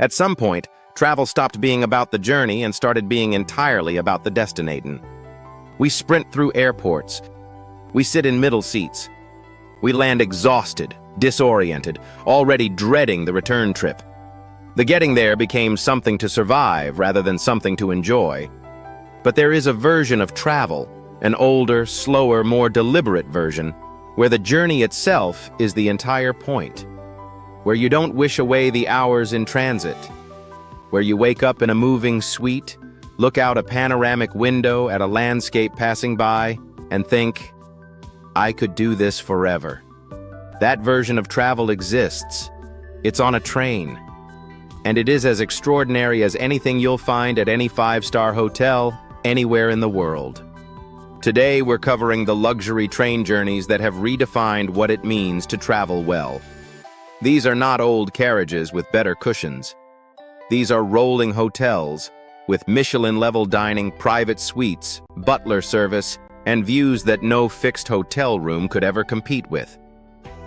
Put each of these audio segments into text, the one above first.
At some point, travel stopped being about the journey and started being entirely about the destination. We sprint through airports. We sit in middle seats. We land exhausted, disoriented, already dreading the return trip. The getting there became something to survive rather than something to enjoy. But there is a version of travel, an older, slower, more deliberate version, where the journey itself is the entire point, where you don't wish away the hours in transit, where you wake up in a moving suite, look out a panoramic window at a landscape passing by, and think, I could do this forever. That version of travel exists. It's on a train. And it is as extraordinary as anything you'll find at any five-star hotel anywhere in the world. Today, we're covering the luxury train journeys that have redefined what it means to travel well. These are not old carriages with better cushions. These are rolling hotels with Michelin-level dining, private suites, butler service, and views that no fixed hotel room could ever compete with.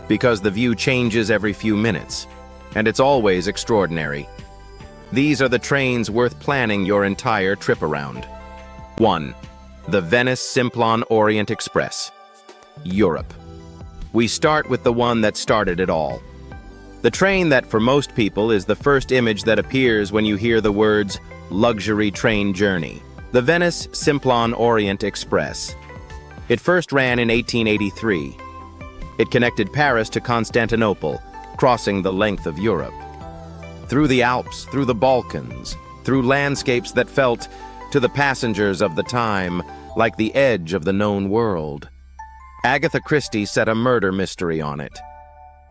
Because the view changes every few minutes, and it's always extraordinary. These are the trains worth planning your entire trip around. 1. The Venice Simplon-Orient-Express, Europe. We start with the one that started it all. The train that for most people is the first image that appears when you hear the words luxury train journey. The Venice Simplon-Orient-Express. It first ran in 1883. It connected Paris to Constantinople, crossing the length of Europe. Through the Alps, through the Balkans, through landscapes that felt, to the passengers of the time, like the edge of the known world. Agatha Christie set a murder mystery on it.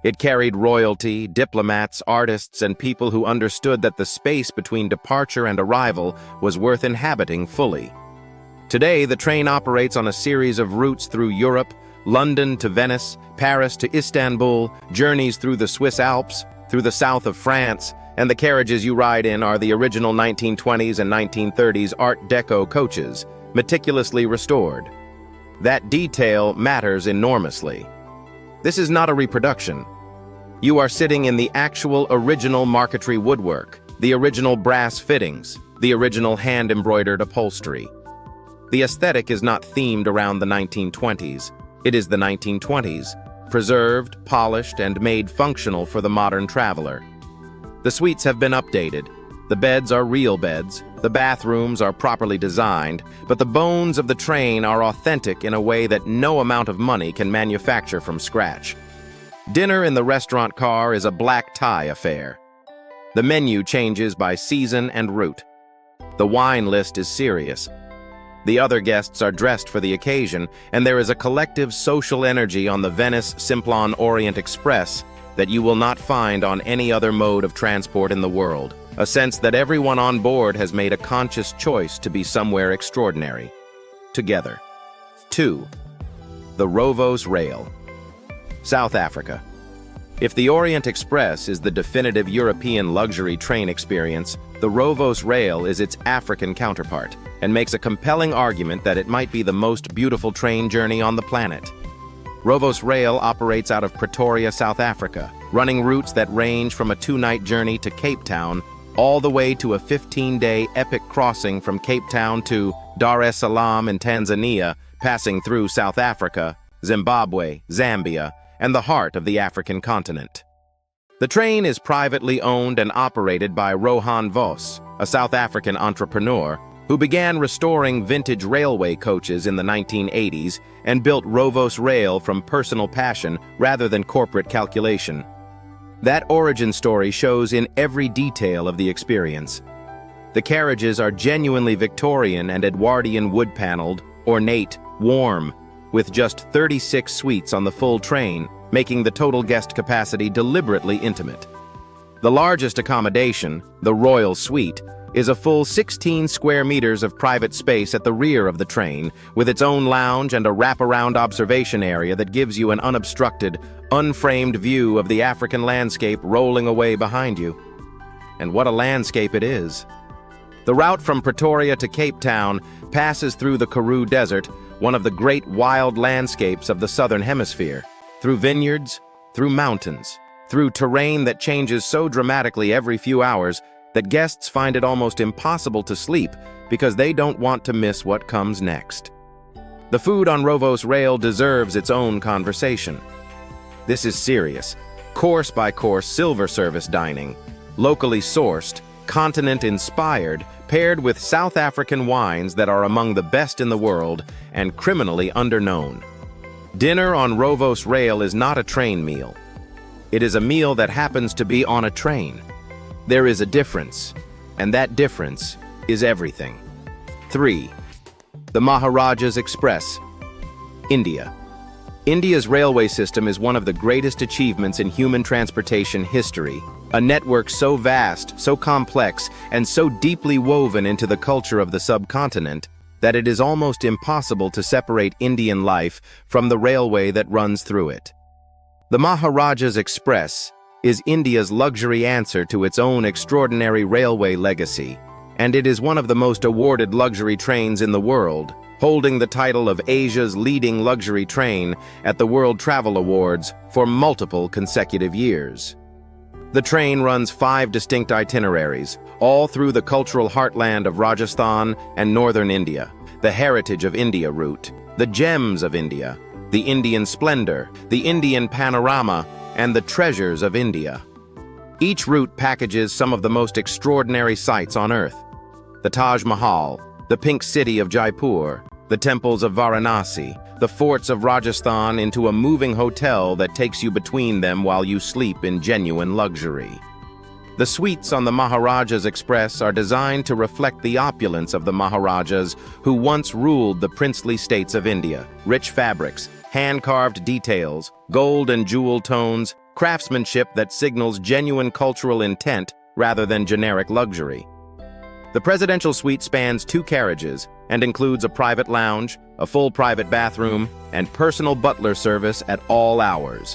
It carried royalty, diplomats, artists, and people who understood that the space between departure and arrival was worth inhabiting fully. Today, the train operates on a series of routes through Europe, London to Venice, Paris to Istanbul, journeys through the Swiss Alps, through the south of France, and the carriages you ride in are the original 1920s and 1930s Art Deco coaches, meticulously restored. That detail matters enormously. This is not a reproduction. You are sitting in the actual original marquetry woodwork, the original brass fittings, the original hand-embroidered upholstery. The aesthetic is not themed around the 1920s. It is the 1920s, preserved, polished, and made functional for the modern traveler. The suites have been updated. The beds are real beds, the bathrooms are properly designed, but the bones of the train are authentic in a way that no amount of money can manufacture from scratch. Dinner in the restaurant car is a black tie affair. The menu changes by season and route. The wine list is serious. The other guests are dressed for the occasion, and there is a collective social energy on the Venice Simplon-Orient-Express that you will not find on any other mode of transport in the world. A sense that everyone on board has made a conscious choice to be somewhere extraordinary. Together. 2. The Rovos Rail, South Africa. If the Orient Express is the definitive European luxury train experience, the Rovos Rail is its African counterpart, and makes a compelling argument that it might be the most beautiful train journey on the planet. Rovos Rail operates out of Pretoria, South Africa, running routes that range from a 2-night journey to Cape Town, all the way to a 15-day epic crossing from Cape Town to Dar es Salaam in Tanzania, passing through South Africa, Zimbabwe, Zambia, and the heart of the African continent. The train is privately owned and operated by Rohan Vos, a South African entrepreneur who began restoring vintage railway coaches in the 1980s and built Rovos Rail from personal passion rather than corporate calculation. That origin story shows in every detail of the experience. The carriages are genuinely Victorian and Edwardian wood-paneled, ornate, warm, with just 36 suites on the full train, making the total guest capacity deliberately intimate. The largest accommodation, the Royal Suite, is a full 16 square meters of private space at the rear of the train, with its own lounge and a wraparound observation area that gives you an unobstructed, unframed view of the African landscape rolling away behind you. And what a landscape it is! The route from Pretoria to Cape Town passes through the Karoo Desert, one of the great wild landscapes of the Southern Hemisphere, through vineyards, through mountains, through terrain that changes so dramatically every few hours that guests find it almost impossible to sleep because they don't want to miss what comes next. The food on Rovos Rail deserves its own conversation. This is serious, course-by-course silver service dining, locally sourced, continent-inspired, paired with South African wines that are among the best in the world and criminally underknown. Dinner on Rovos Rail is not a train meal. It is a meal that happens to be on a train. There is a difference, and that difference is everything. 3. The Maharajas Express, India. India's railway system is one of the greatest achievements in human transportation history, a network so vast, so complex, and so deeply woven into the culture of the subcontinent that it is almost impossible to separate Indian life from the railway that runs through it. The Maharajas Express is India's luxury answer to its own extraordinary railway legacy, and it is one of the most awarded luxury trains in the world, holding the title of Asia's leading luxury train at the World Travel Awards for multiple consecutive years. The train runs 5 distinct itineraries, all through the cultural heartland of Rajasthan and northern India, the Heritage of India route, the Gems of India, the Indian Splendor, the Indian Panorama, and the Treasures of India. Each route packages some of the most extraordinary sights on Earth: the Taj Mahal, the Pink City of Jaipur, the temples of Varanasi, the forts of Rajasthan, into a moving hotel that takes you between them while you sleep in genuine luxury. The suites on the Maharajas Express are designed to reflect the opulence of the Maharajas who once ruled the princely states of India. Rich fabrics, hand-carved details, gold and jewel tones, craftsmanship that signals genuine cultural intent rather than generic luxury. The presidential suite spans 2 carriages and includes a private lounge, a full private bathroom, and personal butler service at all hours.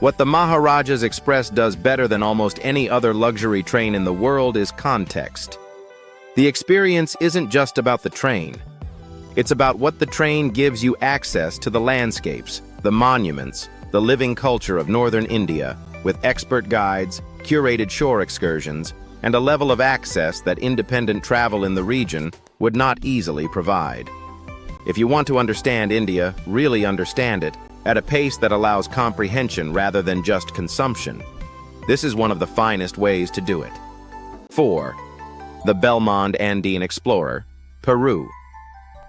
What the Maharajas Express does better than almost any other luxury train in the world is context. The experience isn't just about the train. It's about what the train gives you access to: the landscapes, the monuments, the living culture of northern India, with expert guides, curated shore excursions, and a level of access that independent travel in the region would not easily provide. If you want to understand India, really understand it, at a pace that allows comprehension rather than just consumption, this is one of the finest ways to do it. 4. The Belmond Andean Explorer, Peru.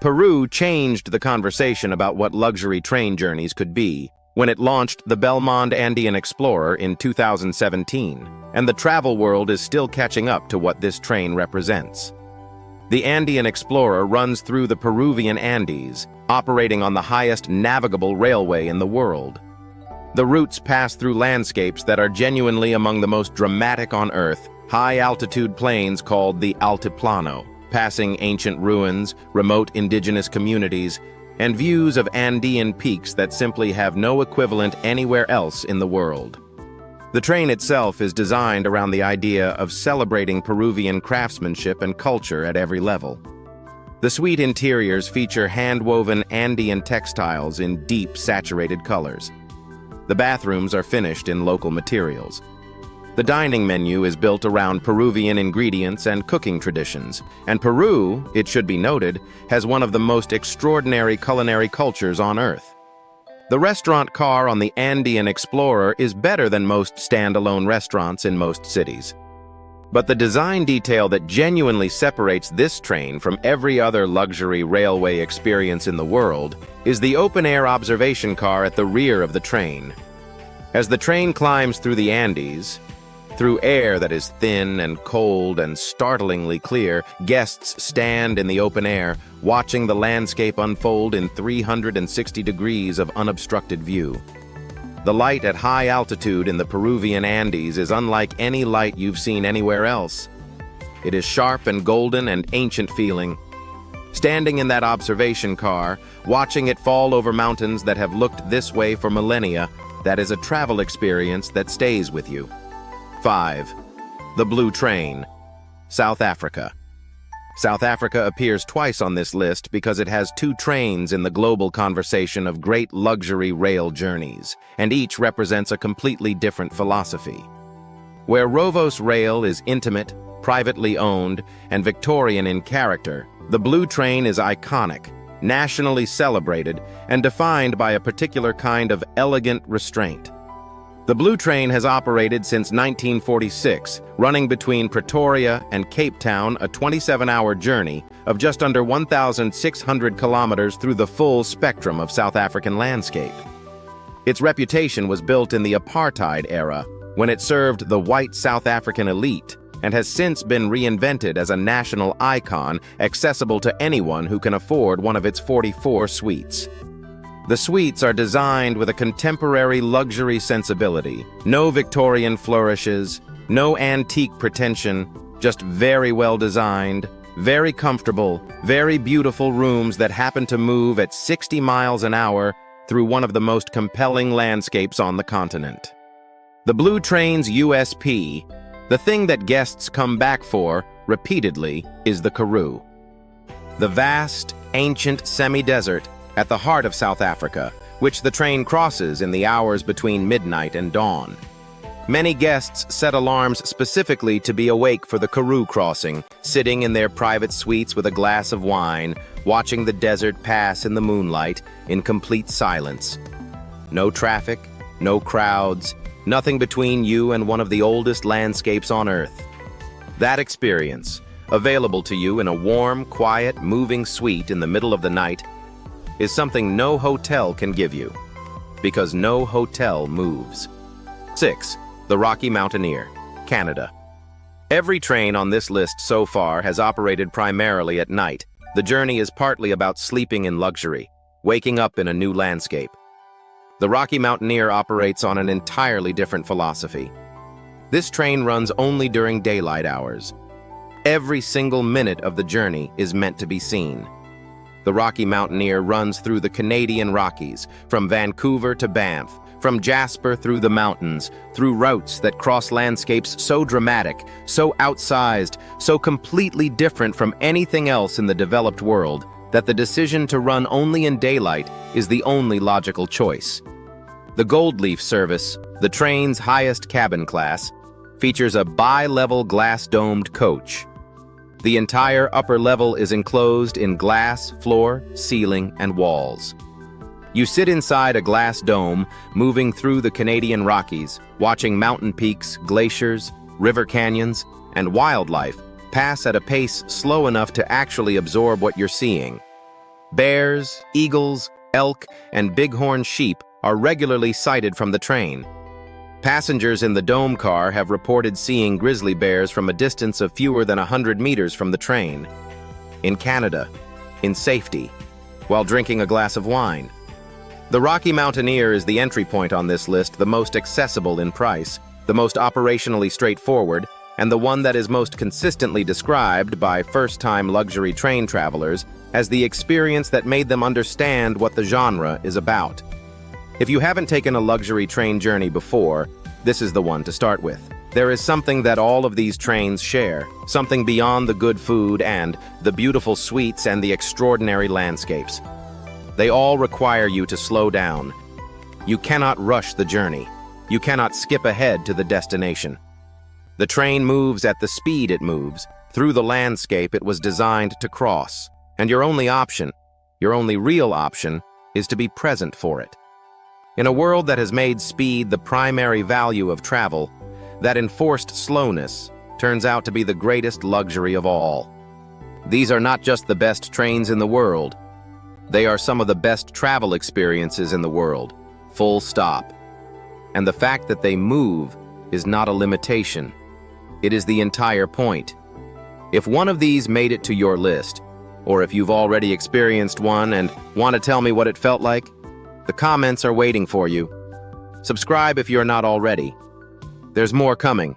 Peru changed the conversation about what luxury train journeys could be when it launched the Belmond Andean Explorer in 2017, and the travel world is still catching up to what this train represents. The Andean Explorer runs through the Peruvian Andes, operating on the highest navigable railway in the world. The routes pass through landscapes that are genuinely among the most dramatic on Earth, high-altitude plains called the Altiplano, passing ancient ruins, remote indigenous communities, and views of Andean peaks that simply have no equivalent anywhere else in the world. The train itself is designed around the idea of celebrating Peruvian craftsmanship and culture at every level. The suite interiors feature hand-woven Andean textiles in deep, saturated colors. The bathrooms are finished in local materials. The dining menu is built around Peruvian ingredients and cooking traditions, and Peru, it should be noted, has one of the most extraordinary culinary cultures on Earth. The restaurant car on the Andean Explorer is better than most standalone restaurants in most cities. But the design detail that genuinely separates this train from every other luxury railway experience in the world is the open-air observation car at the rear of the train. As the train climbs through the Andes, through air that is thin and cold and startlingly clear, guests stand in the open air, watching the landscape unfold in 360 degrees of unobstructed view. The light at high altitude in the Peruvian Andes is unlike any light you've seen anywhere else. It is sharp and golden and ancient feeling. Standing in that observation car, watching it fall over mountains that have looked this way for millennia, that is a travel experience that stays with you. 5. The Blue Train, South Africa. South Africa appears twice on this list because it has two trains in the global conversation of great luxury rail journeys, and each represents a completely different philosophy. Where Rovos Rail is intimate, privately owned, and Victorian in character, the Blue Train is iconic, nationally celebrated, and defined by a particular kind of elegant restraint. The Blue Train has operated since 1946, running between Pretoria and Cape Town, a 27-hour journey of just under 1,600 kilometers through the full spectrum of South African landscape. Its reputation was built in the apartheid era, when it served the white South African elite, and has since been reinvented as a national icon accessible to anyone who can afford one of its 44 suites. The suites are designed with a contemporary luxury sensibility. No Victorian flourishes, no antique pretension, just very well designed, very comfortable, very beautiful rooms that happen to move at 60 miles an hour through one of the most compelling landscapes on the continent. The Blue Train's USP, the thing that guests come back for repeatedly, is the Karoo. The vast, ancient semi-desert at the heart of South Africa, which the train crosses in the hours between midnight and dawn. Many guests set alarms specifically to be awake for the Karoo crossing, sitting in their private suites with a glass of wine, watching the desert pass in the moonlight in complete silence. No traffic, no crowds, nothing between you and one of the oldest landscapes on Earth. That experience, available to you in a warm, quiet, moving suite in the middle of the night, is something no hotel can give you, because no hotel moves. 6. The Rocky Mountaineer, Canada. Every train on this list so far has operated primarily at night. The journey is partly about sleeping in luxury, waking up in a new landscape. The Rocky Mountaineer operates on an entirely different philosophy. This train runs only during daylight hours. Every single minute of the journey is meant to be seen. The Rocky Mountaineer runs through the Canadian Rockies, from Vancouver to Banff, from Jasper through the mountains, through routes that cross landscapes so dramatic, so outsized, so completely different from anything else in the developed world, that the decision to run only in daylight is the only logical choice. The Gold Leaf service, the train's highest cabin class, features a bi-level glass-domed coach. The entire upper level is enclosed in glass, floor, ceiling, and walls. You sit inside a glass dome, moving through the Canadian Rockies, watching mountain peaks, glaciers, river canyons, and wildlife pass at a pace slow enough to actually absorb what you're seeing. Bears, eagles, elk, and bighorn sheep are regularly sighted from the train. Passengers in the dome car have reported seeing grizzly bears from a distance of fewer than 100 meters from the train. In Canada, in safety, while drinking a glass of wine. The Rocky Mountaineer is the entry point on this list, the most accessible in price, the most operationally straightforward, and the one that is most consistently described by first-time luxury train travelers as the experience that made them understand what the genre is about. If you haven't taken a luxury train journey before, this is the one to start with. There is something that all of these trains share, something beyond the good food and the beautiful suites and the extraordinary landscapes. They all require you to slow down. You cannot rush the journey. You cannot skip ahead to the destination. The train moves at the speed it moves, through the landscape it was designed to cross, and your only option, your only real option, is to be present for it. In a world that has made speed the primary value of travel, that enforced slowness turns out to be the greatest luxury of all. These are not just the best trains in the world. They are some of the best travel experiences in the world, full stop. And the fact that they move is not a limitation. It is the entire point. If one of these made it to your list, or if you've already experienced one and want to tell me what it felt like, the comments are waiting for you. Subscribe if you're not already. There's more coming.